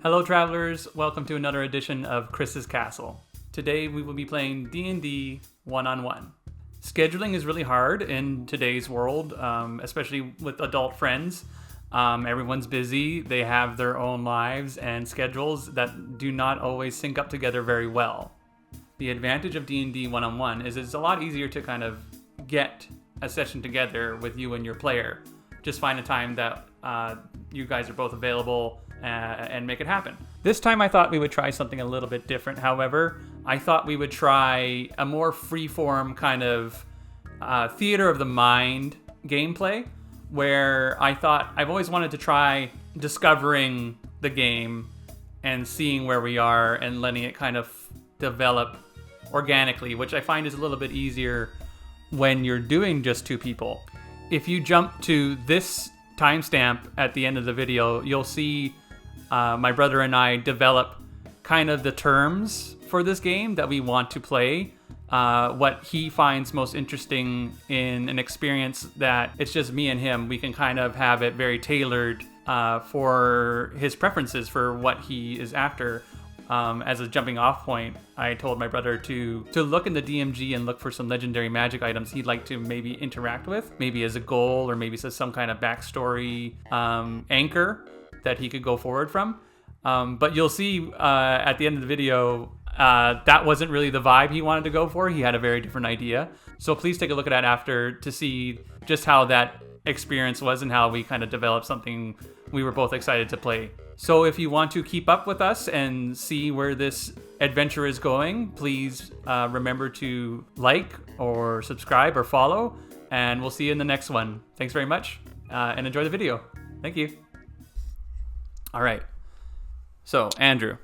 Hello travelers, welcome to another edition of Chris's Castle. Today we will be playing D&D one-on-one. Scheduling is really hard in today's world, especially with adult friends. Everyone's busy, they have their own lives and schedules that do not always sync up together very well. The advantage of D&D one-on-one is it's a lot easier to kind of get a session together with you and your player. Just find a time that you guys are both available and make it happen. This time I thought we would try something a little bit different. However, I thought we would try a more freeform kind of theater of the mind gameplay, where I thought I've always wanted to try discovering the game and seeing where we are and letting it kind of develop organically, which I find is a little bit easier when you're doing just two people. If you jump to this timestamp at the end of the video, you'll see my brother and I develop kind of the terms for this game that we want to play, what he finds most interesting in an experience that it's just me and him. We can kind of have it very tailored for his preferences for what he is after. As a jumping off point, I told my brother to look in the DMG and look for some legendary magic items he'd like to maybe interact with, maybe as a goal or maybe as some kind of backstory anchor that he could go forward from. But you'll see at the end of the video, that wasn't really the vibe he wanted to go for. He had a very different idea. So please take a look at that after to see just how that experience was and how we kind of developed something we were both excited to play. So if you want to keep up with us and see where this adventure is going, please remember to like or subscribe or follow, and we'll see you in the next one. Thanks very much, and enjoy the video. Thank you. All right. So, Andrew,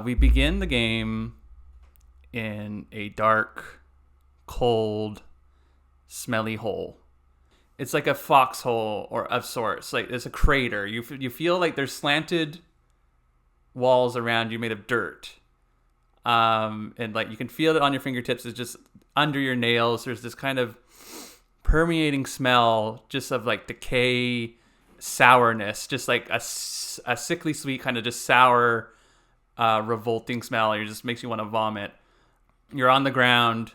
we begin the game in a dark, cold, smelly hole. It's like a foxhole or of sorts. Like there's a crater. You feel like there's slanted walls around you made of dirt. And like you can feel it on your fingertips. It's just under your nails. There's this kind of permeating smell just of like decay, sourness, just like a sickly sweet kind of just sour, revolting smell. It just makes you want to vomit. You're on the ground.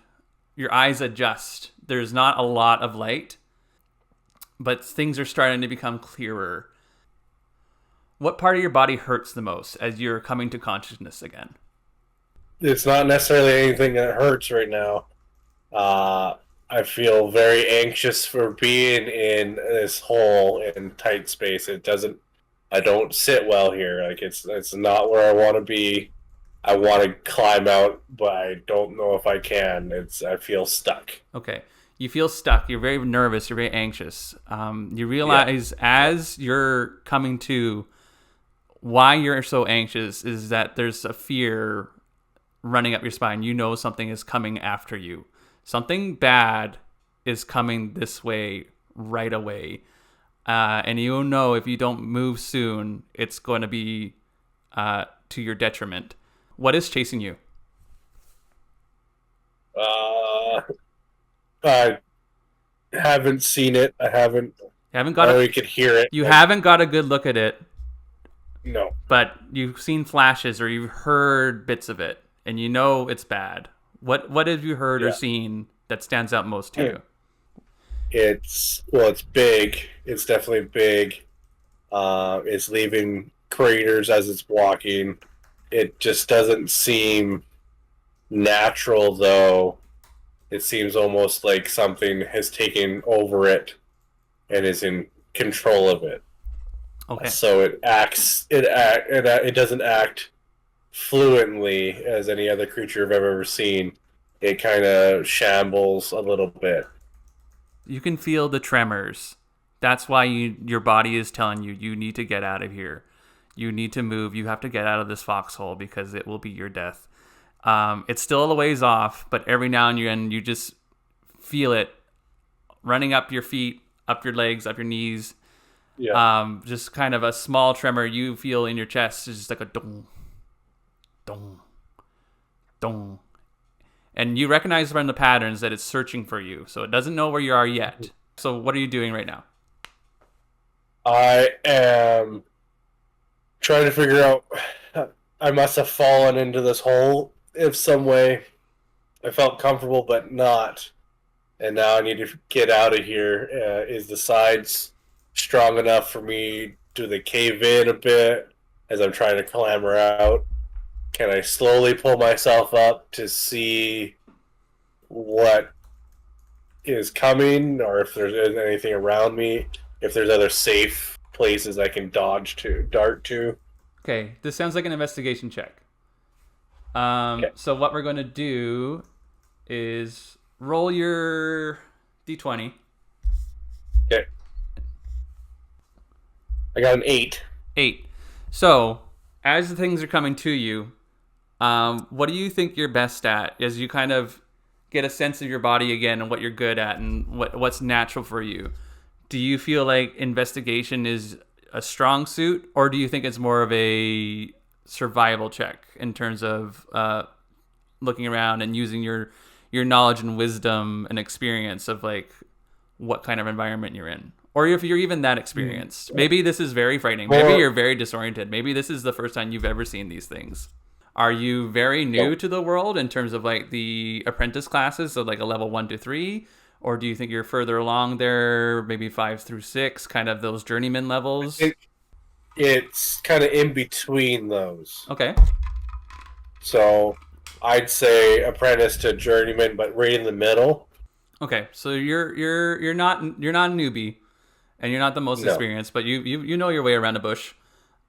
Your eyes adjust. There's not a lot of light, but things are starting to become clearer. What part of your body hurts the most as you're coming to consciousness again? It's not necessarily anything that hurts right now. I feel very anxious for being in this hole in tight space. I don't sit well here. Like it's not where I want to be. I want to climb out, but I don't know if I can. I feel stuck. Okay. You feel stuck. You're very nervous. You're very anxious. You realize as you're coming to why you're so anxious is that there's a fear running up your spine. You know something is coming after you. Something bad is coming this way right away. And you know if you don't move soon, it's going to be to your detriment. What is chasing you? I haven't seen it. I haven't got it. Could hear it. You haven't got a good look at it. No. But you've seen flashes or you've heard bits of it, and you know it's bad. What have you heard or seen that stands out most to you? It's big. It's definitely big. It's leaving craters as it's walking. It just doesn't seem natural, though. It seems almost like something has taken over it and is in control of it. Okay. So it acts. It doesn't act fluently as any other creature I've ever seen. It kind of shambles a little bit. You can feel the tremors. That's why your body is telling you need to get out of here. You need to move. You have to get out of this foxhole because it will be your death. It's still a ways off, but every now and then you just feel it running up your feet, up your legs, up your knees. Yeah. Just kind of a small tremor you feel in your chest. It's just like a dong, dong, dong. And you recognize from the patterns that it's searching for you. So it doesn't know where you are yet. So what are you doing right now? I am trying to figure out. I must have fallen into this hole in some way. I felt comfortable, but not. And now I need to get out of here. Is the sides strong enough for me? Do they cave in a bit as I'm trying to clamber out? Can I slowly pull myself up to see what is coming, or if there's anything around me? If there's other safe places I can dart to? Okay, this sounds like an investigation check. Okay. So what we're going to do is roll your d20. Okay. I got an 8. 8. So as the things are coming to you, what do you think you're best at as you kind of get a sense of your body again and what you're good at and what's natural for you? Do you feel like investigation is a strong suit, or do you think it's more of a survival check in terms of looking around and using your knowledge and wisdom and experience of like what kind of environment you're in? Or if you're even that experienced, maybe this is very frightening. Maybe you're very disoriented. Maybe this is the first time you've ever seen these things. Are you very new to the world in terms of like the apprentice classes, so like a level 1 to 3? Or do you think you're further along there, maybe 5 through 6, kind of those journeyman levels? It's kind of in between those. Okay. So I'd say apprentice to journeyman, but right in the middle. Okay, so you're not a newbie, and you're not the most experienced, but you know your way around a bush.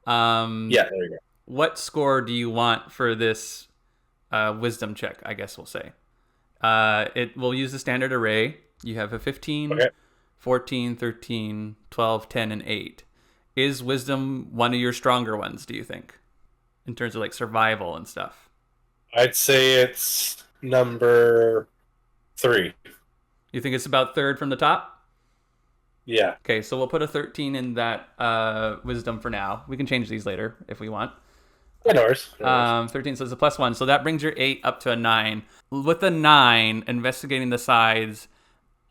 Yeah, there you go. What score do you want for this wisdom check? I guess we'll say. It will use the standard array. You have a 15, 14, 13, 12, 10, and 8. Is wisdom one of your stronger ones, do you think? In terms of like survival and stuff. I'd say it's number 3. You think it's about third from the top? Yeah. Okay, so we'll put a 13 in that wisdom for now. We can change these later if we want. Yeah, no worries. 13, so it's a +1. So that brings your 8 up to a 9. With a 9, investigating the sides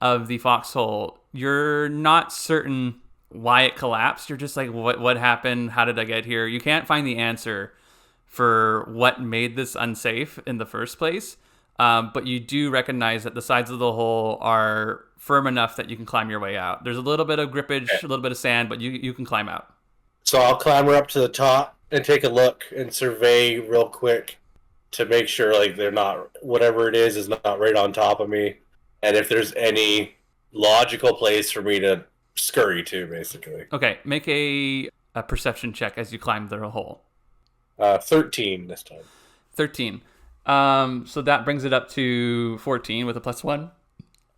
of the foxhole, you're not certain why it collapsed. You're just like, what happened? How did I get here? You can't find the answer for what made this unsafe in the first place. But you do recognize that the sides of the hole are firm enough that you can climb your way out. There's a little bit of grippage, a little bit of sand, but you can climb out. So I'll clamber up to the top and take a look and survey real quick to make sure like they're not, whatever it is not right on top of me, and if there's any logical place for me to scurry to, basically. Okay, make a perception check as you climb the hole. 13 this time. 13. So that brings it up to 14 with a +1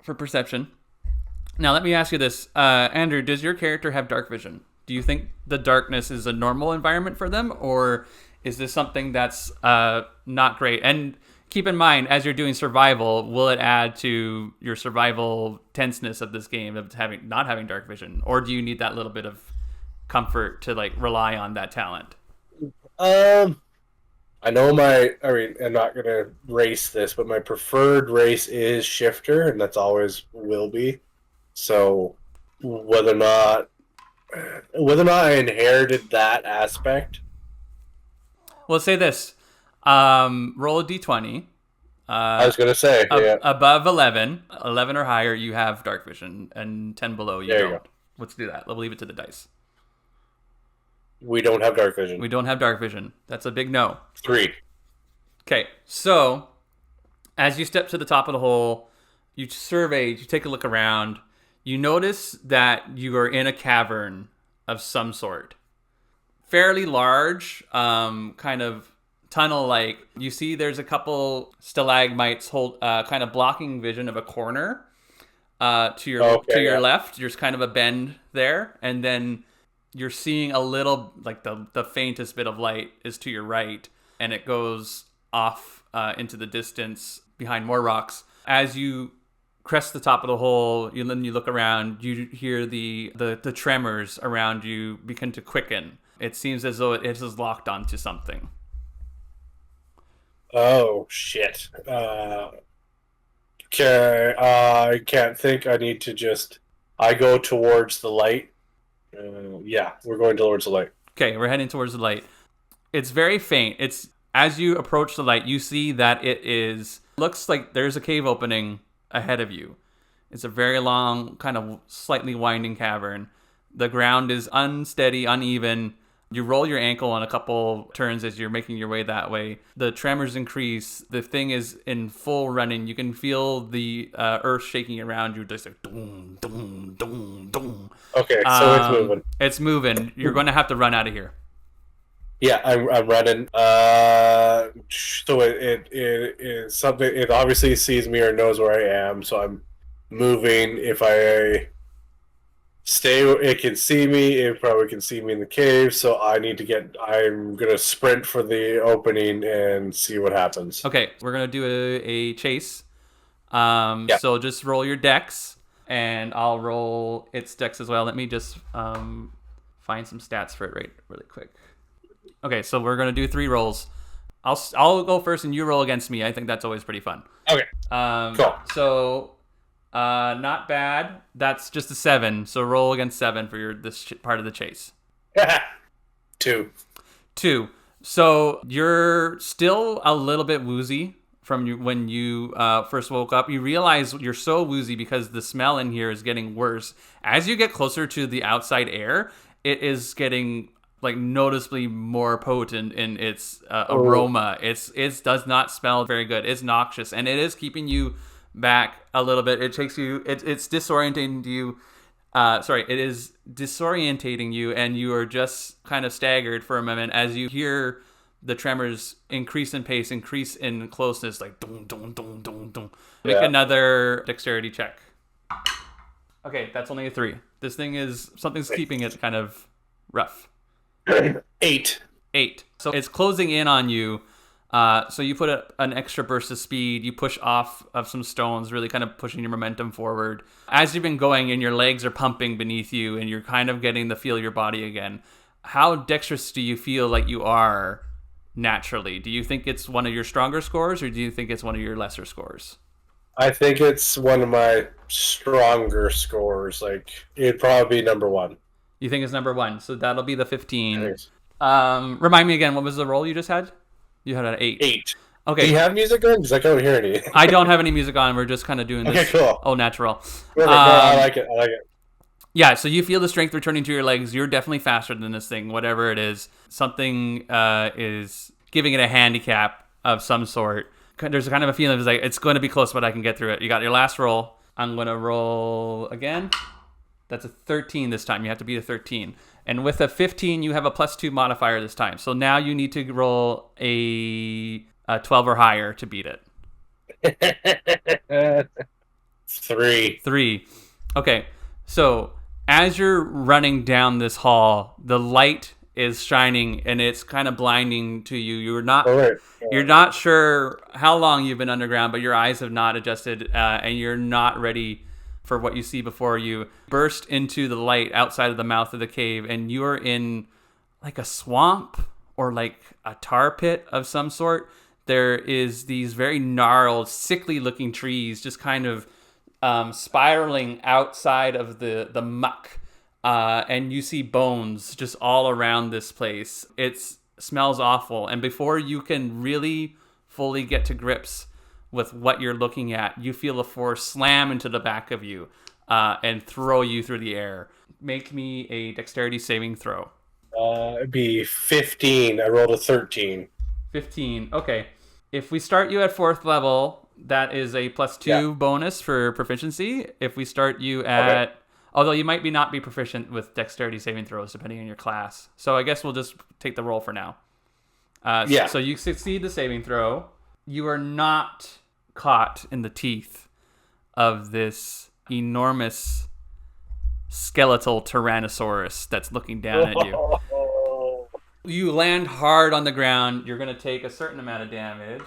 for perception. Now let me ask you this, Andrew, does your character have dark vision? Do you think the darkness is a normal environment for them, or is this something that's not great? And keep in mind, as you're doing survival, will it add to your survival tenseness of this game of not having dark vision, or do you need that little bit of comfort to like rely on that talent? I know I'm not going to race this, but my preferred race is shifter, and that's always will be. So whether or not I inherited that aspect. Well, say this. Roll a d20. I was going to say, yeah. Above 11 or higher, you have dark vision, and 10 below, you don't. Go. Let's do that. We'll leave it to the dice. We don't have dark vision. We don't have dark vision. That's a big no. 3. Okay, so as you step to the top of the hole, you survey, you take a look around, you notice that you are in a cavern of some sort. Fairly large, kind of tunnel-like. You see there's a couple stalagmites kind of blocking vision of a corner to your left. There's kind of a bend there, and then you're seeing a little, like the faintest bit of light is to your right, and it goes off into the distance behind more rocks. As you crest the top of the hole, then you look around, you hear the tremors around you begin to quicken. It seems as though it is locked onto something. Oh, shit. Okay, I can't think. I need to I go towards the light. Yeah, we're going towards the light. Okay, we're heading towards the light. It's very faint. It's as you approach the light, you see that looks like there's a cave opening ahead of you. It's a very long, kind of slightly winding cavern. The ground is unsteady, uneven. You roll your ankle on a couple turns as you're making your way that way. The tremors increase. The thing is in full running. You can feel the earth shaking around you. Just like doom, doom, doom, doom. Okay, so it's moving. It's moving. You're going to have to run out of here. Yeah, I'm running. So it something. It obviously sees me or knows where I am. So I'm moving. If I stay, it can see me. It probably can see me in the cave. So I'm gonna sprint for the opening and see what happens. Okay, we're gonna do a chase. Yeah. So just roll your dex, and I'll roll its dex as well. Let me just find some stats for it really quick. Okay, so we're gonna do 3 rolls. I'll go first, and you roll against me. I think that's always pretty fun. Okay. Cool. So, not bad. That's just a 7. So roll against 7 for this part of the chase. 2. 2. So you're still a little bit woozy from when you first woke up. You realize you're so woozy because the smell in here is getting worse. As you get closer to the outside air, it is getting like noticeably more potent in its aroma. It does not smell very good. It's noxious, and it is keeping you back a little bit. It takes you. It's disorientating you. It is disorientating you, and you are just kind of staggered for a moment as you hear the tremors increase in pace, increase in closeness, like dum dum dum dum dum. Make another dexterity check. Okay, that's only a 3. This thing something's keeping it kind of rough. 8. So it's closing in on you. So you put an extra burst of speed. You push off of some stones, really kind of pushing your momentum forward. As you've been going and your legs are pumping beneath you and you're kind of getting to feel your body again, how dexterous do you feel like you are naturally? Do you think it's one of your stronger scores, or do you think it's one of your lesser scores? I think it's one of my stronger scores. Like, it'd probably be number 1. You think it's number 1, so that'll be the 15. Remind me again, what was the roll you just had? You had an 8. 8. Okay. Do you have music on? Because I can't hear any. I don't have any music on. We're just kind of doing this. Okay, cool. Oh, natural. I like it. Yeah, so you feel the strength returning to your legs. You're definitely faster than this thing, whatever it is. Something is giving it a handicap of some sort. There's kind of a feeling it's going to be close, but I can get through it. You got your last roll. I'm going to roll again. That's a 13 this time. You have to beat a 13. And with a 15, you have a +2 modifier this time. So now you need to roll a 12 or higher to beat it. 3. Okay. So as you're running down this hall, the light is shining and it's kind of blinding to you. You're not sure how long you've been underground, but your eyes have not adjusted and you're not ready for what you see before you. Burst into the light outside of the mouth of the cave, and you are in like a swamp or like a tar pit of some sort. There is these very gnarled, sickly looking trees just kind of spiraling outside of the muck, and you see bones just all around this place. It smells awful, and before you can really fully get to grips with what you're looking at, you feel a force slam into the back of you and throw you through the air. Make me a dexterity saving throw. It'd be 15. I rolled a 13. 15. Okay. If we start you at 4th level, that is a +2 bonus for proficiency. If we start you at... Although you might not be proficient with dexterity saving throws, depending on your class. So I guess we'll just take the roll for now. So you succeed the saving throw. You are not caught in the teeth of this enormous skeletal Tyrannosaurus that's looking down at you. You land hard on the ground. You're going to take a certain amount of damage.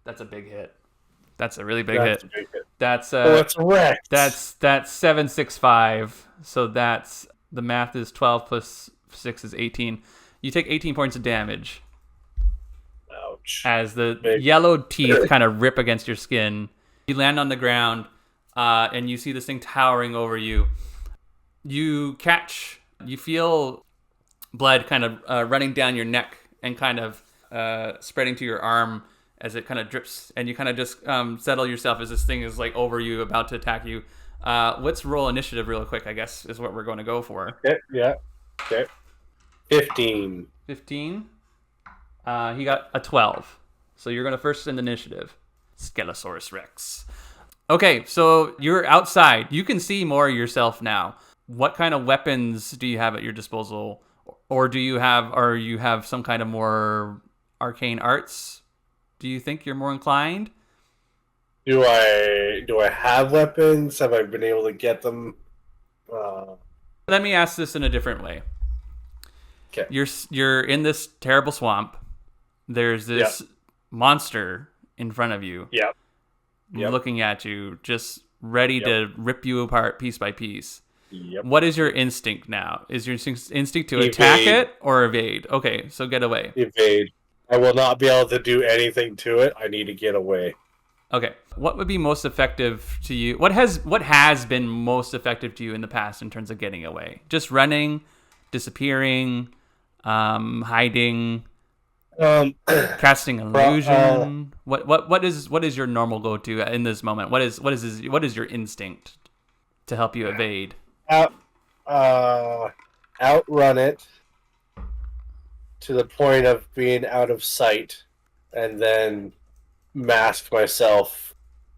That's a big hit. That's a really big hit. That's wrecked. That's 765. So that's the math is 12 plus 6 is 18. You take 18 points of damage. Ouch. As the yellowed teeth kind of rip against your skin. You land on the ground, and you see this thing towering over you. You catch You feel blood kind of running down your neck and kind of spreading to your arm as it kind of drips, and you kind of just settle yourself as this thing is like over you, about to attack you. Let's roll initiative real quick, I guess, is what we're going to go for. Okay, yeah. Okay. 15. 15. He got a 12. So you're going to first send initiative. Skelosaurus Rex. Okay, so you're outside. You can see more of yourself now. What kind of weapons do you have at your disposal? Or do you have some kind of more arcane arts? Do you think you're more inclined? Do I have weapons? Have I been able to get them? Let me ask this in a different way. Okay. You're in this terrible swamp. There's this monster in front of you. Yep. Looking at you, just ready to rip you apart piece by piece. Yep. What is your instinct now? Is your instinct to attack it or evade? Okay, so get away. Evade. I will not be able to do anything to it. I need to get away. Okay. What would be most effective to you? What has been most effective to you in the past in terms of getting away? Just running, disappearing, hiding, casting illusion. What is your normal go-to in this moment? What is your instinct to help you evade? Outrun it to the point of being out of sight, and then mask myself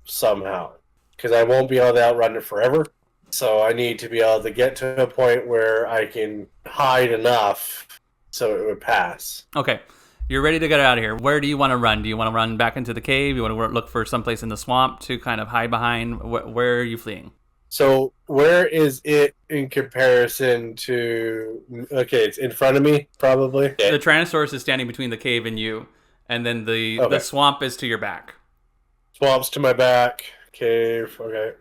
somehow, because I won't be able to outrun it forever. So I need to be able to get to a point where I can hide enough so it would pass. Okay. You're ready to get out of here. Where do you want to run? Do you want to run back into the cave? You want to look for someplace in the swamp to kind of hide behind? Where are you fleeing? So where is it in comparison to... Okay, it's in front of me, probably. The Tyrannosaurus is standing between the cave and you, and then the swamp is to your back. Swamp's to my back. Cave, okay.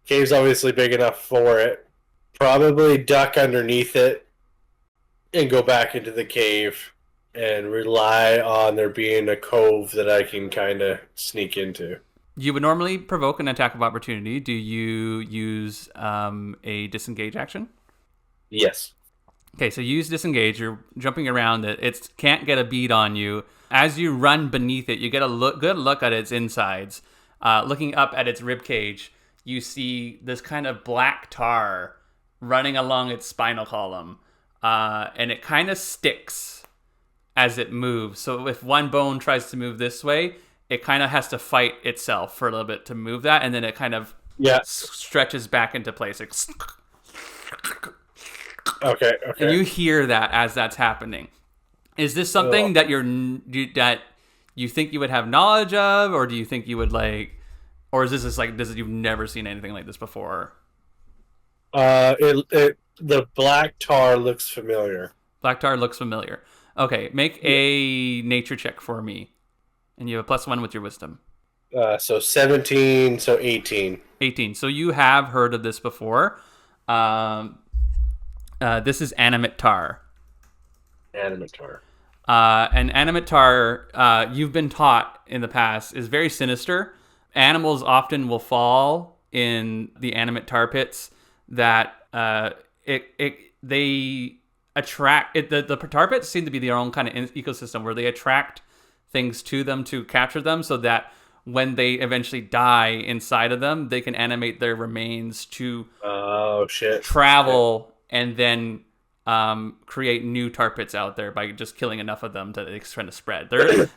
Cave's obviously big enough for it. Probably duck underneath it and go back into the cave and rely on there being a cove that I can kind of sneak into. You would normally provoke an attack of opportunity. Do you use a disengage action? Yes. Okay, so you use disengage. You're jumping around it. It can't get a bead on you. As you run beneath it, you get a good look at its insides. Looking up at its rib cage, you see this kind of black tar running along its spinal column, and it kind of sticks as it moves. So if one bone tries to move this way, it kind of has to fight itself for a little bit to move that, and then it kind of stretches back into place. Okay. And you hear that as that's happening. Is this something that you think you would have knowledge of, or do you think you would or is this just this you've never seen anything like this before? The black tar looks familiar. Black tar looks familiar. Okay, make a nature check for me. And you have a +1 with your wisdom. So 17, so 18. 18. So you have heard of this before. This is animate tar. Animate tar. And animate tar, you've been taught in the past, is very sinister. Animals often will fall in the animate tar pits that they attract. The tar pits seem to be their own kind of ecosystem where they attract things to them to capture them, so that when they eventually die inside of them, they can animate their remains to travel and then create new tar pits out there by just killing enough of them that it's trying to spread. You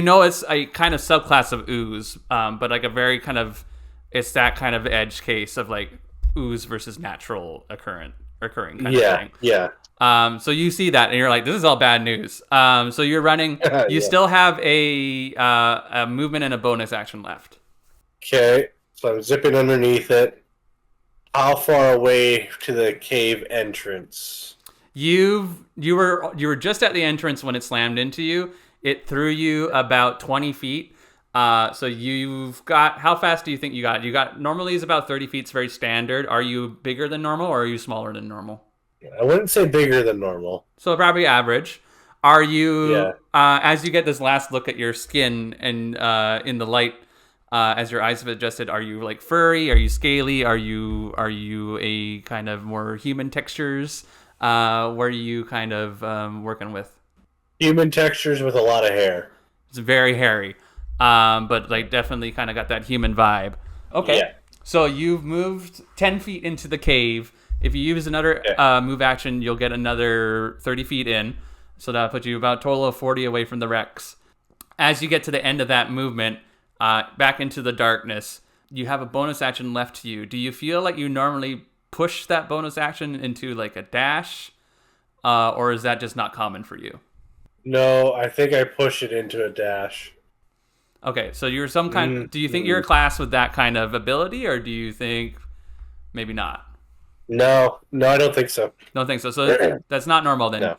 know it's a kind of subclass of ooze, but like a very kind of, it's that kind of edge case of like ooze versus natural occurring kind of thing. Yeah. So you see that and you're like, this is all bad news. So you're running. You still have a movement and a bonus action left. Okay, so I'm zipping underneath it. How far away to the cave entrance? You were just at the entrance when it slammed into you. It threw you about 20 feet. So you've got, how fast do you think you got? You got, normally is about 30 feet. It's very standard. Are you bigger than normal or are you smaller than normal? I wouldn't say bigger than normal. So probably average. Are you, as you get this last look at your skin and in the light, as your eyes have adjusted, are you like furry? Are you scaly? Are you a kind of more human textures? What are you kind of working with? Human textures with a lot of hair. It's very hairy, but like definitely kind of got that human vibe. Okay, Yeah. so you've moved 10 feet into the cave. If you use another move action, you'll get another 30 feet in. So that'll put you about a total of 40 away from the Rex. As you get to the end of that movement, back into the darkness, you have a bonus action left to you. Do you feel like you normally push that bonus action into like a dash? Or is that just not common for you? No, I think I push it into a dash. Okay, so you're some kind. Do you think you're a class with that kind of ability, or do you think maybe not? No, I don't think so. Don't think so. So that's not normal then. No.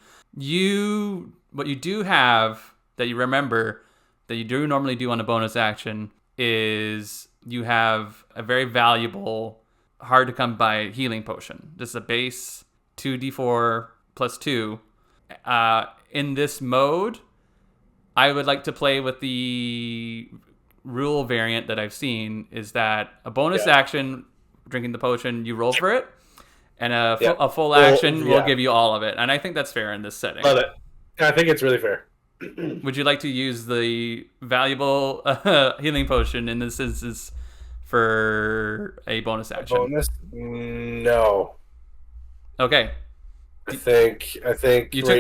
What you do have that you remember that you do normally do on a bonus action is you have a very valuable, hard to come by healing potion. This is a base 2d4 plus 2. In this mode, I would like to play with the rule variant that I've seen is that a bonus action, drinking the potion, you roll for it, and a full action will give you all of it. And I think that's fair in this setting. Love it. I think it's really fair. Would you like to use the valuable healing potion in this instance for a bonus action? Bonus? No. Okay. I think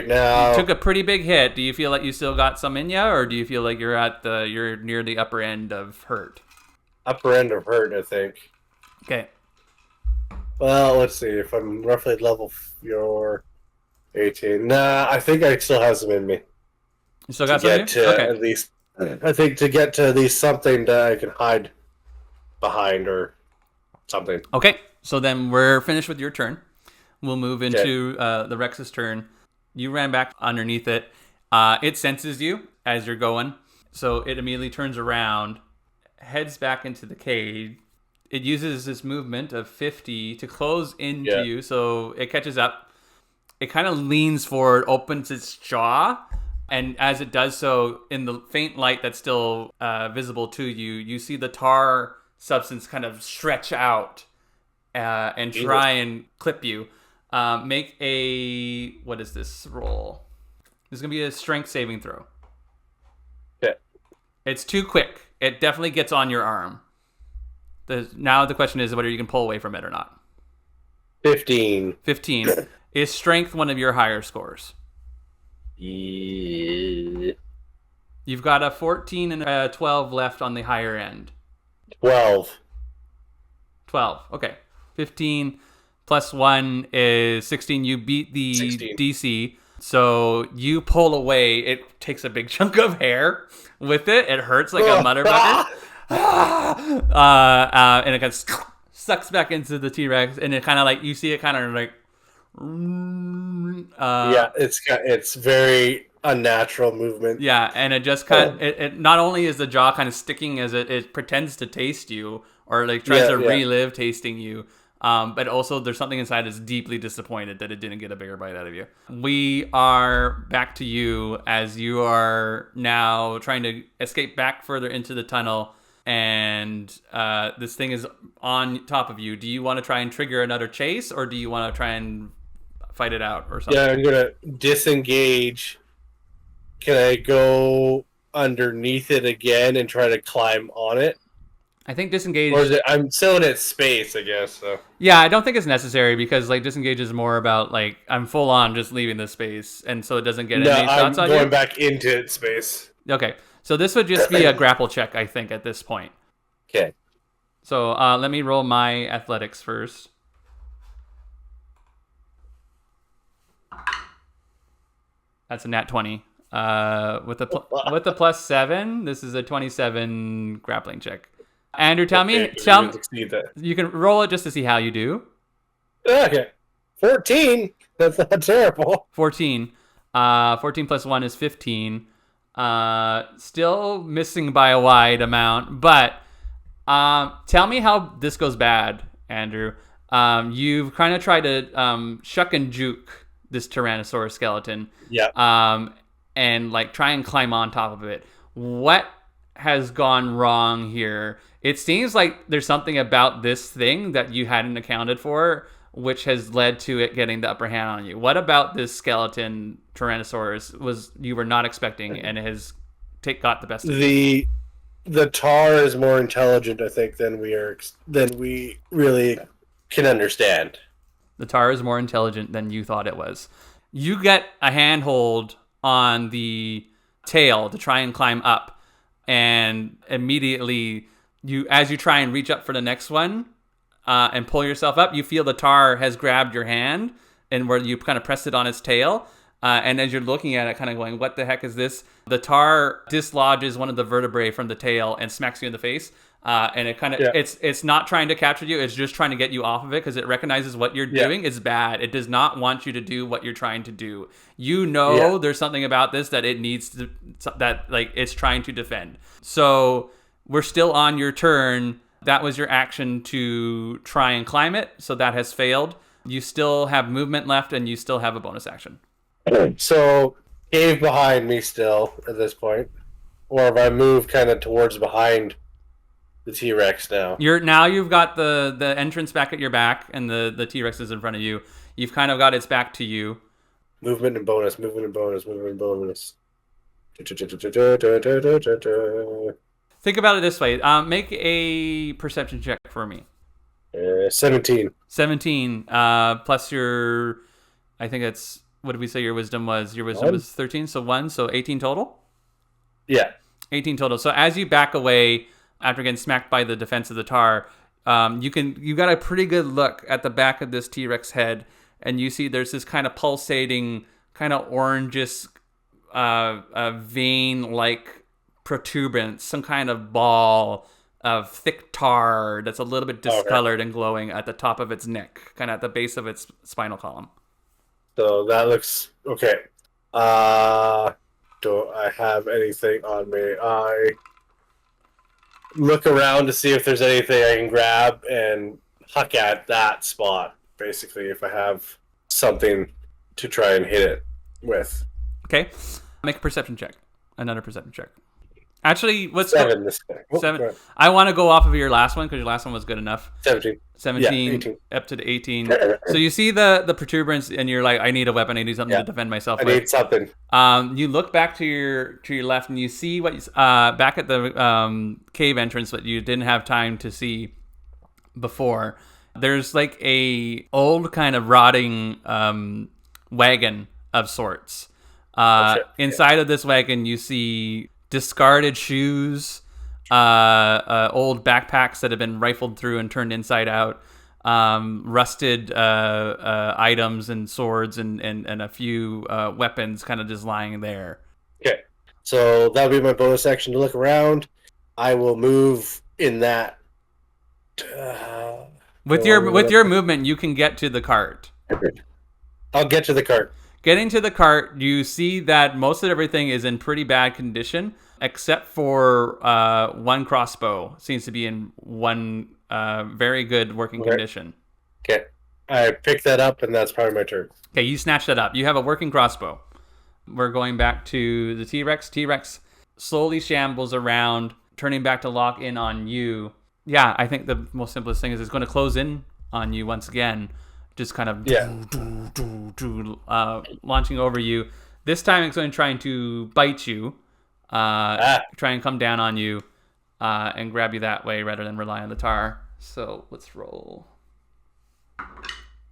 now you took a pretty big hit. Do you feel like you still got some in you, or do you feel like you're near the upper end of hurt? Upper end of hurt, I think. Okay. Well, let's see. If I'm roughly at level your 18, nah, I think I still have some in me. You still got some in you? Okay. At least, I think to get to at least something that I can hide behind or something. Okay, so then we're finished with your turn. We'll move into the Rex's turn. You ran back underneath it. It senses you as you're going, so it immediately turns around, heads back into the cave. It uses this movement of 50 to close into you, so it catches up. It kind of leans forward, opens its jaw, and as it does so, in the faint light that's still visible to you, you see the tar substance kind of stretch out and try and clip you. Make a, what is this roll? This is going to be a strength saving throw. Yeah. It's too quick. It definitely gets on your arm. Now the question is whether you can pull away from it or not. 15. 15. Is strength one of your higher scores? Yeah. You've got a 14 and a 12 left on the higher end. 12. 12. Okay. 15 plus 1 is 16. You beat the 16. DC. So you pull away. It takes a big chunk of hair with it. It hurts like a motherfucker. And it kind of sucks back into the T-Rex. And it kind of like, you see it kind of like... it's very unnatural movement. Yeah, and it just it not only is the jaw kind of sticking as it pretends to taste you or like tries to relive tasting you, but also there's something inside that's deeply disappointed that it didn't get a bigger bite out of you. We are back to you as you are now trying to escape back further into the tunnel, and this thing is on top of you. Do you want to try and trigger another chase, or do you want to try and fight it out or something? Yeah, I'm gonna disengage. Can I go underneath it again and try to climb on it? I think disengage. Or is it? I'm still in its space, I guess. So. Yeah, I don't think it's necessary because like disengage is more about like I'm full on just leaving the space, and so it doesn't get any shots on you. I'm going back into its space. Okay, so this would just be a grapple check, I think, at this point. Okay. So let me roll my athletics first. That's a nat 20. With the plus 7, this is a 27 grappling check. Andrew, tell me, you can roll it just to see how you do. Okay. 14. That's not terrible. 14. 14 plus 1 is 15. Still missing by a wide amount, but tell me how this goes bad, Andrew. You've kind of tried to shuck and juke this Tyrannosaurus skeleton. Yeah. And like try and climb on top of it. What has gone wrong here? It seems like there's something about this thing that you hadn't accounted for which has led to it getting the upper hand on you. What about this skeleton Tyrannosaurus was you were not expecting and has got the best of you? The tar is more intelligent, I think, than we really can understand. The tar is more intelligent than you thought it was. You get a handhold on the tail to try and climb up, and immediately as you try and reach up for the next one and pull yourself up, you feel the tar has grabbed your hand and where you kind of pressed it on its tail. And as you're looking at it, kind of going, what the heck is this? The tar dislodges one of the vertebrae from the tail and smacks you in the face. And it kind of, it's not trying to capture you. It's just trying to get you off of it because it recognizes what you're doing is bad. It does not want you to do what you're trying to do. There's something about this that it needs to, that like it's trying to defend. So we're still on your turn. That was your action to try and climb it. So that has failed. You still have movement left and you still have a bonus action. So, cave behind me still at this point, or if I move kind of towards behind the T-Rex now. You've got the entrance back at your back, and the T-Rex is in front of you. You've kind of got its back to you. Movement and bonus. Think about it this way. Make a perception check for me. 17. 17 plus your, I think it's. What did we say your wisdom was? Your wisdom was 13, so 1, so 18 total? Yeah. 18 total. So as you back away after getting smacked by the defense of the tar, you got a pretty good look at the back of this T-Rex head, and you see there's this kind of pulsating, kind of orangish, vein-like protuberance, some kind of ball of thick tar that's a little bit discolored and glowing at the top of its neck, kind of at the base of its spinal column. So that looks okay. Do I have anything on me? I look around to see if there's anything I can grab and huck at that spot, basically, if I have something to try and hit it with. Okay. Make a perception check. Another perception check. Actually, let's 7 go. this time. 7. I want to go off of your last one because your last one was good enough. 17. 17 yeah, 18. Up to the 18. So you see the protuberance and you're like, I need a weapon. I need something to defend myself with. I need something. You look back to your left and you see what back at the cave entrance that you didn't have time to see before. There's like a old kind of rotting wagon of sorts. Inside of this wagon you see discarded shoes, old backpacks that have been rifled through and turned inside out, rusted items and swords and a few weapons kind of just lying there. Okay, so that'll be my bonus action to look around. I will move in that. With your movement, you can get to the cart. I'll get to the cart. Getting to the cart, you see that most of everything is in pretty bad condition, except for one crossbow seems to be in one very good working condition. Okay. I pick that up, and that's probably my turn. Okay, you snatch that up. You have a working crossbow. We're going back to the T-Rex. T-Rex slowly shambles around, turning back to lock in on you. Yeah, I think the most simplest thing is it's going to close in on you once again. Just kind of launching over you. This time it's going to try to bite you, try and come down on you, and grab you that way rather than rely on the tar. So let's roll.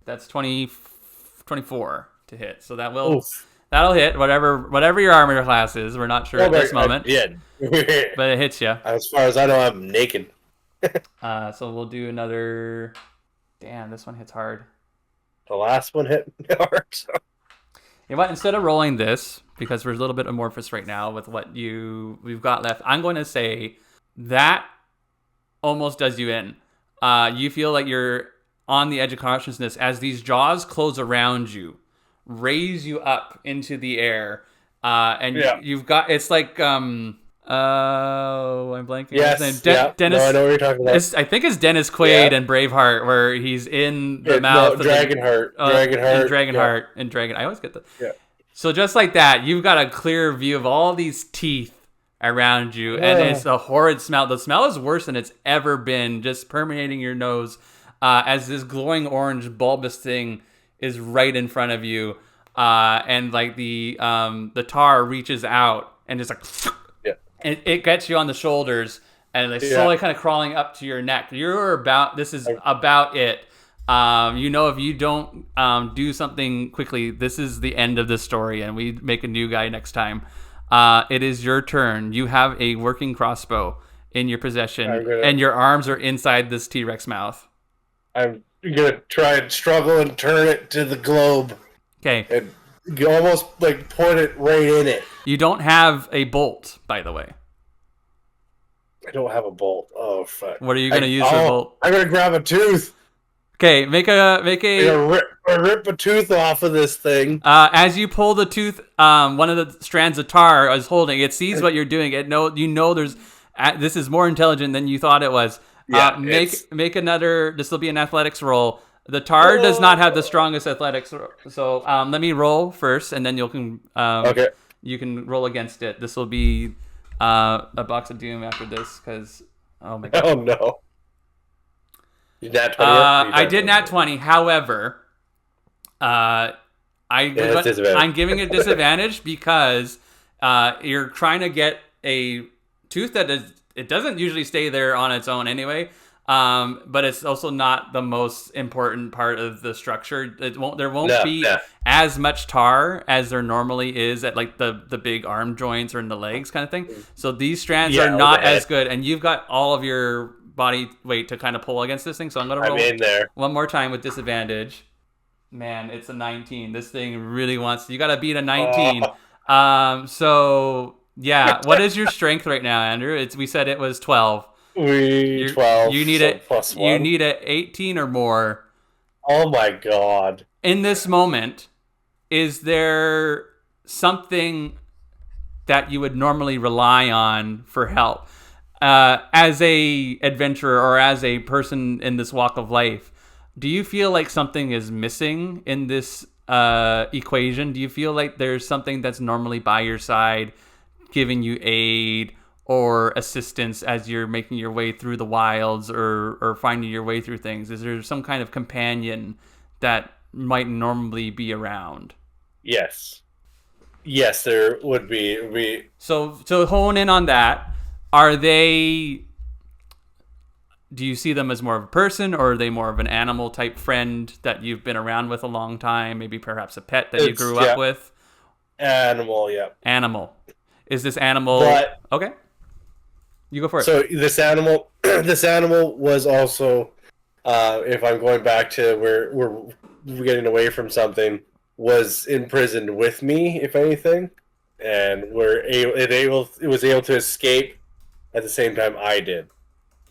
That's 24 to hit. So that'll hit whatever your armor class is. We're not sure at this moment. Yeah, but it hits you. As far as I know, I'm naked. So we'll do another. Damn, this one hits hard. The last one hit hard. So. You know what? Instead of rolling this, because we're a little bit amorphous right now with what we've got left, I'm going to say that almost does you in. You feel like you're on the edge of consciousness as these jaws close around you, raise you up into the air, and you've got it's like I'm blanking. Yes, Dennis. No, I know what you're talking about. I think it's Dennis Quaid and Braveheart, where he's in the mouth. No, Dragonheart. Dragonheart. And Dragon. I always get that. Yeah. So just like that, you've got a clear view of all these teeth around you, and it's a horrid smell. The smell is worse than it's ever been, just permeating your nose. as this glowing orange bulbous thing is right in front of you, and like the tar reaches out and just like it gets you on the shoulders and like slowly kind of crawling up to your neck. This is about it. If you don't do something quickly, this is the end of the story, and we make a new guy next time. It is your turn. You have a working crossbow in your possession, and your arms are inside this T-Rex mouth. I'm gonna try and struggle and turn it to the globe. Okay. And you almost like point it right in it. You don't have a bolt, by the way. I don't have a bolt. Oh fuck! What are you gonna use for a bolt? I'm gonna grab a tooth. Okay, make a. Rip a tooth off of this thing. As you pull the tooth, one of the strands of tar is holding. It sees what you're doing. There's. This is more intelligent than you thought it was. Make another. This will be an athletics roll. The tar does not have the strongest athletics, so let me roll first, and then you can roll against it. This will be a box of doom after this, because oh my god. Oh no. You nat 20? I did nat 20. However, I'm giving it disadvantage because you're trying to get a tooth it doesn't usually stay there on its own anyway. But it's also not the most important part of the structure. There won't be as much tar as there normally is at like the big arm joints or in the legs kind of thing. So these strands are not as good, and you've got all of your body weight to kind of pull against this thing. So I'm gonna roll in there one more time with disadvantage. Man, it's a 19. This thing really wants. You gotta beat a 19. So yeah, what is your strength right now, Andrew? We said it was 12. 12. You need it. +1. You need a 18 or more. Oh my god! In this moment, is there something that you would normally rely on for help as a adventurer or as a person in this walk of life? Do you feel like something is missing in this equation? Do you feel like there's something that's normally by your side, giving you aid or assistance as you're making your way through the wilds or finding your way through things? Is there some kind of companion that might normally be around? Yes, there would be. So hone in on that. Do you see them as more of a person, or are they more of an animal type friend that you've been around with a long time? Maybe perhaps a pet that you grew up with? Animal, yeah. Animal. Is this animal... Okay. You go for it. So this animal was also, if I'm going back to where we're getting away from something, was imprisoned with me, if anything, and it was able to escape at the same time I did,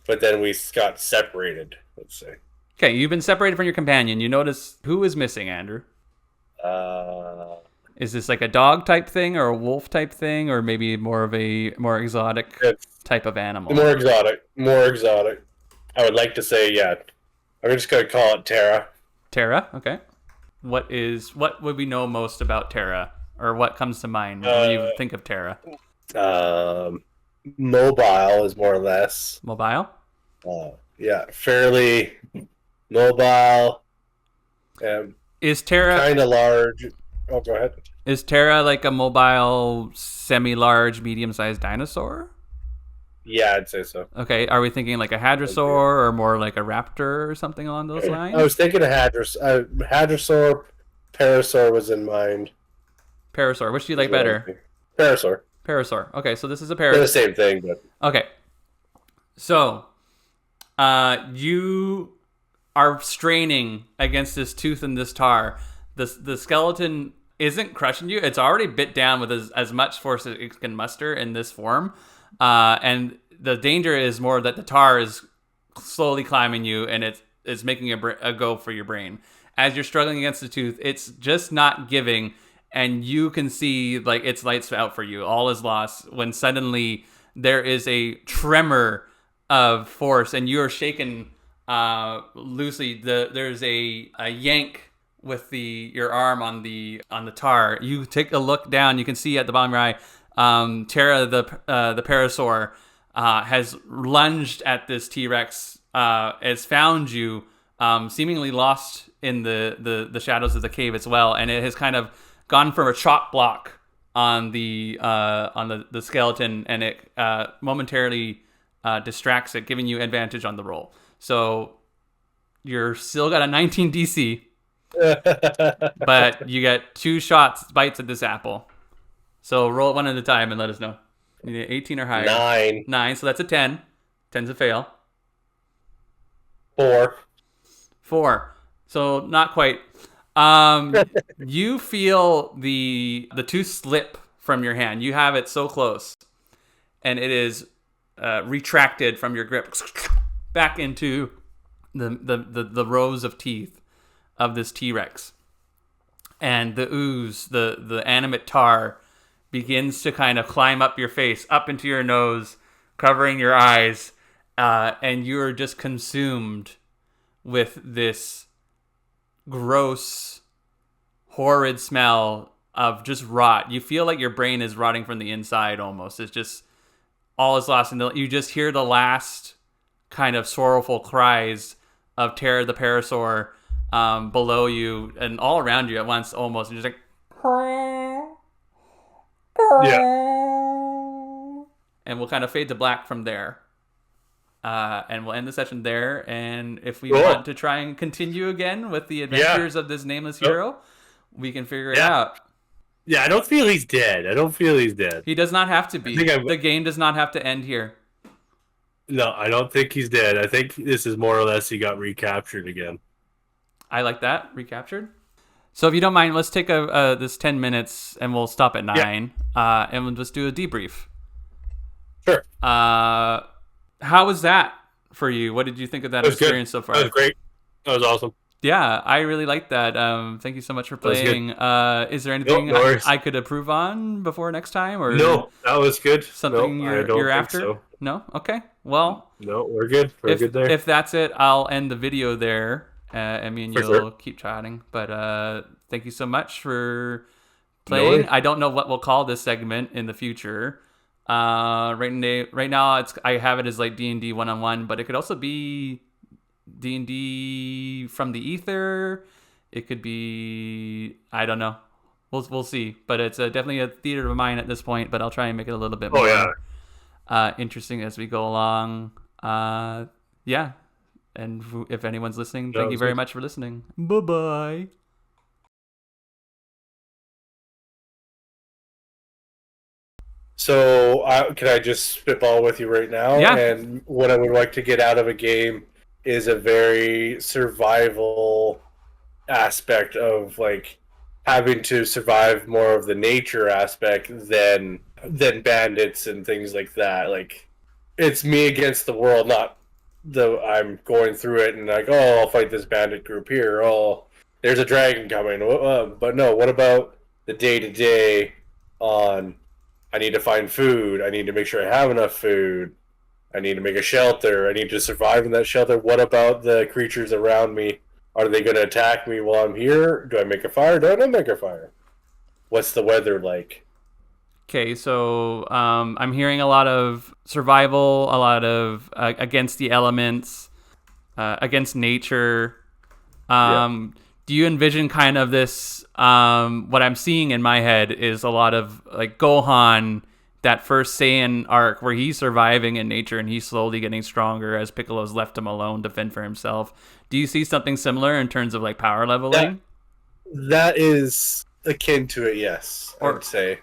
but then we got separated. Let's say. Okay, you've been separated from your companion. You notice who is missing, Andrew? Is this like a dog type thing or a wolf type thing, or maybe more of a more exotic type of animal? More exotic. I would like to say, yeah. I'm just going to call it Terra. Terra, okay. What would we know most about Terra? Or what comes to mind when you think of Terra? Mobile is more or less. Mobile? Yeah, fairly mobile. Is Terra... kind of large. Oh, go ahead. Is Terra like a mobile, semi-large, medium-sized dinosaur? Yeah, I'd say so. Okay, are we thinking like a hadrosaur or more like a raptor or something along those lines? I was thinking a hadrosaur. Parasaur was in mind. Parasaur. Which do you like better? Parasaur. Okay, so this is a parasaur. They're the same thing, but... Okay. So, you are straining against this tooth and this tar. The skeleton isn't crushing you. It's already bit down with as much force as it can muster in this form. And the danger is more that the tar is slowly climbing you, and it's making a go for your brain. As you're struggling against the tooth, it's just not giving, and you can see like its lights out for you. All is lost when suddenly there is a tremor of force, and you are shaken loosely. There's a yank with your arm on the tar. You take a look down. You can see at the bottom of your eye, Terra the parasaur has lunged at this T-Rex. Has found you seemingly lost in the shadows of the cave as well, and it has kind of gone from a chalk block on the skeleton, and it momentarily distracts it, giving you advantage on the roll. So you're still got a 19 DC, but you get 2 bites at this apple. So roll it one at a time and let us know. You need 18 or higher. 9. 9, so that's a 10. 10's a fail. 4. 4. So not quite. You feel the tooth slip from your hand. You have it so close, and it is retracted from your grip back into the rows of teeth of this T-Rex, and the ooze, the animate tar, begins to kind of climb up your face, up into your nose, covering your eyes, and you are just consumed with this gross, horrid smell of just rot. You feel like your brain is rotting from the inside almost. It's just all is lost, and you just hear the last kind of sorrowful cries of Terror the Parasaur below you and all around you at once almost. And just like... Yeah. And we'll kind of fade to black from there. And we'll end the session there. And if we Cool. want to try and continue again with the adventures of this nameless hero, we can figure it out. Yeah, I don't feel he's dead. He does not have to be. The game does not have to end here. No, I don't think he's dead. I think this is more or less he got recaptured again. I like that. Recaptured. So if you don't mind, let's take this 10 minutes and we'll stop at 9. And we'll just do a debrief. Sure. How was that for you? What did you think of that experience so far? That was great. That was awesome. Yeah, I really liked that. Thank you so much for playing. Is there anything I could improve on before next time? Or no, that was good. Something you're after? So. No? Okay. Well, no, we're good. We're good there. If that's it, I'll end the video there. And me and you'll keep chatting. But thank you so much for playing. No, I don't know what we'll call this segment in the future. Right now I have it as like D&D 1-on-1, but it could also be D&D from the ether. It could be, I don't know. We'll see. But it's definitely a theater of mine at this point. But I'll try and make it a little bit more interesting as we go along. Yeah. And if anyone's listening, thank you very much for listening. Bye-bye. So can I just spitball with you right now? Yeah. And what I would like to get out of a game is a very survival aspect of like having to survive more of the nature aspect than bandits and things like that. Like it's me against the world, not I'm going through it and like, oh, I'll fight this bandit group here. Oh, there's a dragon coming. But no, what about the day-to-day on I need to find food. I need to make sure I have enough food. I need to make a shelter. I need to survive in that shelter. What about the creatures around me? Are they going to attack me while I'm here? Do I make a fire? Do I not make a fire? What's the weather like? Okay, so I'm hearing a lot of survival, a lot of against the elements, against nature. Do you envision kind of this, what I'm seeing in my head is a lot of like Gohan, that first Saiyan arc where he's surviving in nature and he's slowly getting stronger as Piccolo's left him alone to fend for himself. Do you see something similar in terms of like power leveling? That is akin to it, yes, I would say.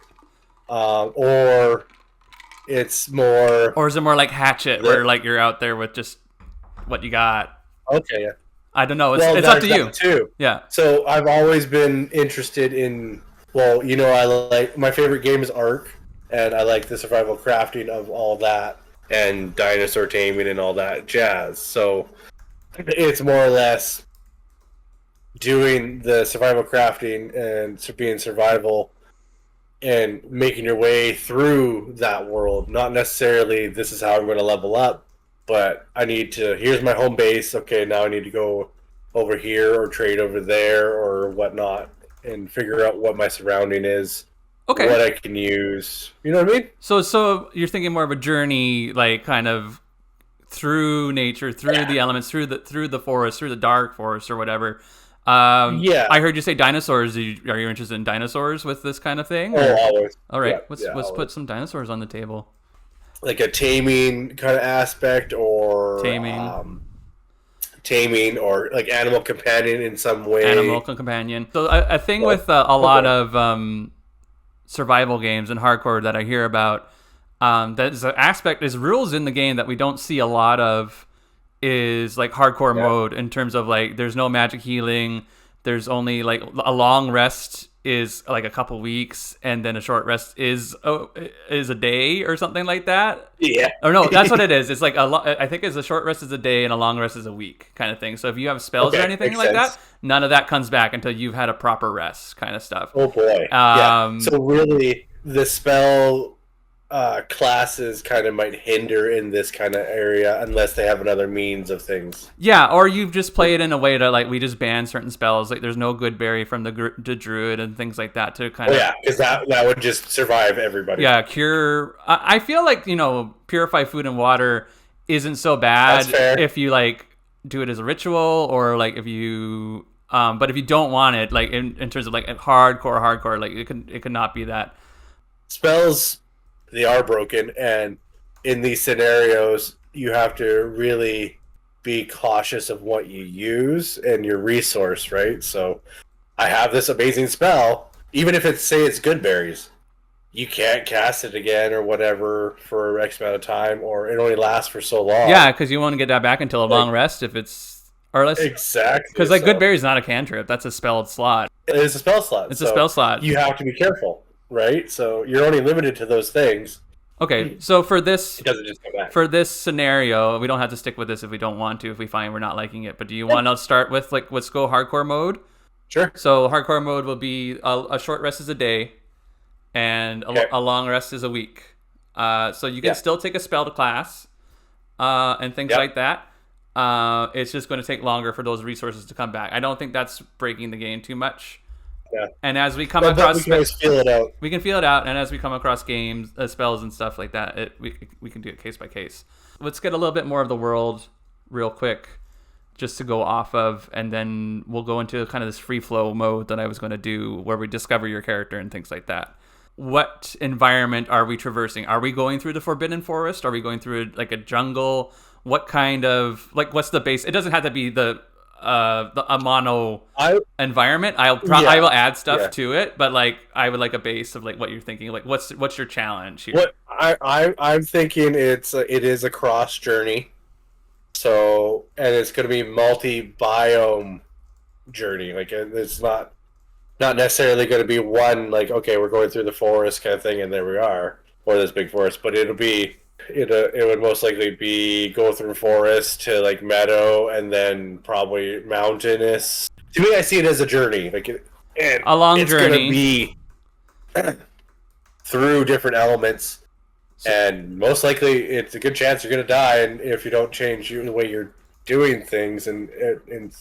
Or it's more... Or is it more like Hatchet, where like you're out there with just what you got? Okay, yeah. I don't know. It's up to you. Too. Yeah. So I've always been interested in... Well, you know, I like... My favorite game is Ark, and I like the survival crafting of all that, and dinosaur taming and all that jazz. So it's more or less doing the survival crafting and being survival and making your way through that world. Not necessarily this is how I'm going to level up, but I need to, here's my home base. Okay, now I need to go over here or trade over there or whatnot and figure out what my surrounding is. Okay. What I can use. You know what I mean? So you're thinking more of a journey, like kind of through nature, through the elements, through the forest, through the dark forest or whatever. Yeah. I heard you say dinosaurs. Are you interested in dinosaurs with this kind of thing? Oh, always. All right, Yeah, let's always. put some dinosaurs on the table. Like a taming kind of aspect, or taming, or like animal companion in some way. Animal companion. So a thing with a lot of survival games and hardcore that I hear about, there's an aspect, is rules in the game that we don't see a lot of, is like hardcore mode, in terms of like there's no magic healing, there's only like a long rest is like a couple weeks, and then a short rest is a day or something like that. Yeah. Or no, that's what it is. It's like I think it's a short rest is a day and a long rest is a week kind of thing. So if you have spells or anything like that, none of that comes back until you've had a proper rest kind of stuff. Oh boy. So really, the spell classes kind of might hinder in this kind of area unless they have another means of things. Yeah, or you just play it in a way to like, we just ban certain spells. Like there's no good berry from the druid and things like that to kind of. Yeah, because that would just survive everybody. Yeah, cure. I feel like, purify food and water isn't so bad if you like do it as a ritual, or like if you. But if you don't want it, like in terms of like hardcore, like it could not be that. Spells, they are broken, and in these scenarios, you have to really be cautious of what you use and your resource, right? So, I have this amazing spell, even if it's good berries, you can't cast it again or whatever for X amount of time, or it only lasts for so long. Yeah, because you won't get that back until a long rest if it's. Or less. Exactly. Because like good berry is not a cantrip; that's a spelled slot. It is a spell slot. It's a spell slot. You have to be careful. Right, so you're only limited to those things. Okay, so for this, it doesn't just come back. For this scenario, we don't have to stick with this if we don't want to. If we find we're not liking it, but do you want to start with let's go hardcore mode? Sure. So hardcore mode will be a short rest is a day, and a long rest is a week. So you can still take a spell to class, and things like that. It's just going to take longer for those resources to come back. I don't think that's breaking the game too much. Yeah. And as we come across, we can always feel it out. We can feel it out, and as we come across games, spells and stuff like that, we can do it case by case. Let's get a little bit more of the world real quick, just to go off of, and then we'll go into kind of this free flow mode that I was going to do, where we discover your character and things like that. What environment are we traversing? Are we going through the Forbidden Forest? Are we going through like a jungle? What kind of what's the base? It doesn't have to be a mono environment. I will add stuff to it, but like I would like a base of like what you're thinking. Like what's your challenge here? What I'm thinking, it is a cross journey. So, and it's going to be multi-biome journey. Like it's not necessarily going to be one, like, okay, we're going through the forest kind of thing and there we are, or this big forest, but it would most likely be go through forest to like meadow and then probably mountainous. To me, I see it as a journey, like a long journey. It's going to be through different elements, and most likely it's a good chance you're going to die, and if you don't change the way you're doing things in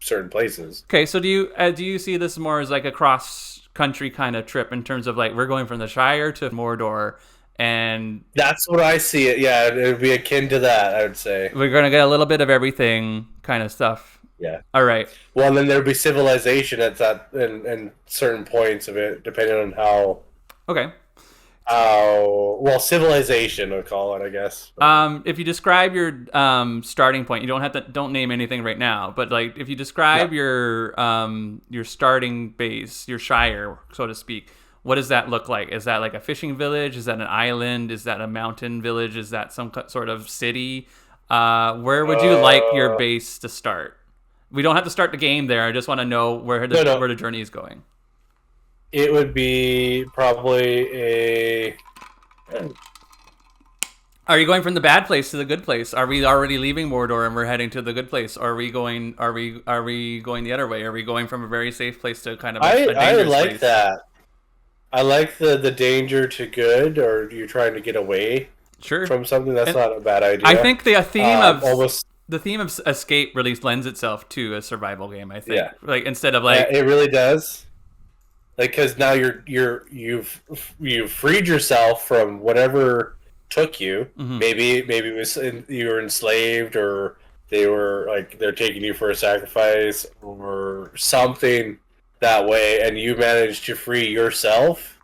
certain places. Okay, so do you see this more as like a cross country kind of trip, in terms of like we're going from the Shire to Mordor? And that's what I see it. Yeah, it would be akin to that, I would say. We're going to get a little bit of everything kind of stuff. Yeah. All right. Well, then there'd be civilization at that and certain points of it, depending on how. Okay. Well, civilization we'll call it, I guess. If you describe your starting point, you don't name anything right now, but like if you describe your starting base, your Shire, so to speak. What does that look like? Is that like a fishing village? Is that an island? Is that a mountain village? Is that some sort of city? Where would you like your base to start? We don't have to start the game there. I just want to know where the journey is going. It would be probably a... Are you going from the bad place to the good place? Are we already leaving Mordor and we're heading to the good place? Are we going the other way? Are we going from a very safe place to kind of a dangerous I like place? that. I like the danger to good, or you're trying to get away from something. That's not a bad idea. I think the theme of escape really lends itself to a survival game. I think, like instead of like it really does. Like, because now you've freed yourself from whatever took you. Mhm. Maybe it was you were enslaved, or they're taking you for a sacrifice or something that way, and you managed to free yourself.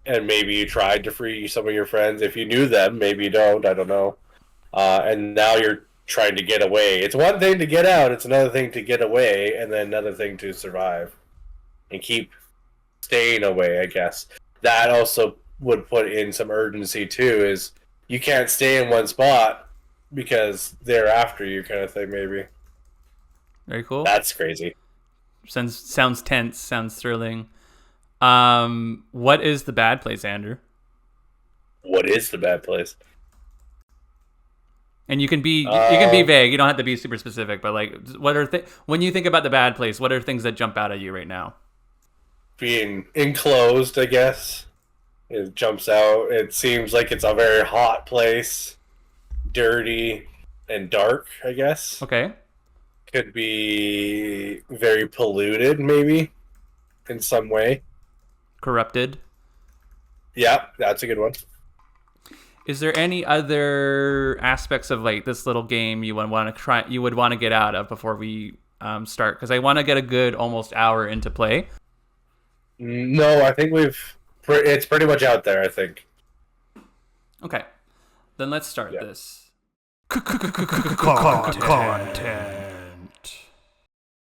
And maybe you tried to free some of your friends if you knew them. Maybe you don't. I don't know. And now you're trying to get away. It's one thing to get out. It's another thing to get away, and then another thing to survive and keep staying away. I guess that also would put in some urgency too. Is you can't stay in one spot because they're after you, kind of thing. Maybe Very cool. that's crazy. Sounds tense. Sounds thrilling. What is the bad place, Andrew? What is the bad place? And you can be vague. You don't have to be super specific. But like, what are when you think about the bad place? What are things that jump out at you right now? Being enclosed, I guess. It jumps out. It seems like it's a very hot place, dirty and dark, I guess. Okay. Could be very polluted, maybe, in some way. Corrupted. Yeah, that's a good one. Is there any other aspects of like this little game you would want to try? You would want to get out of before we start? Because I want to get a good almost hour into play. No, I think it's pretty much out there, I think. Okay, then let's start this. Content.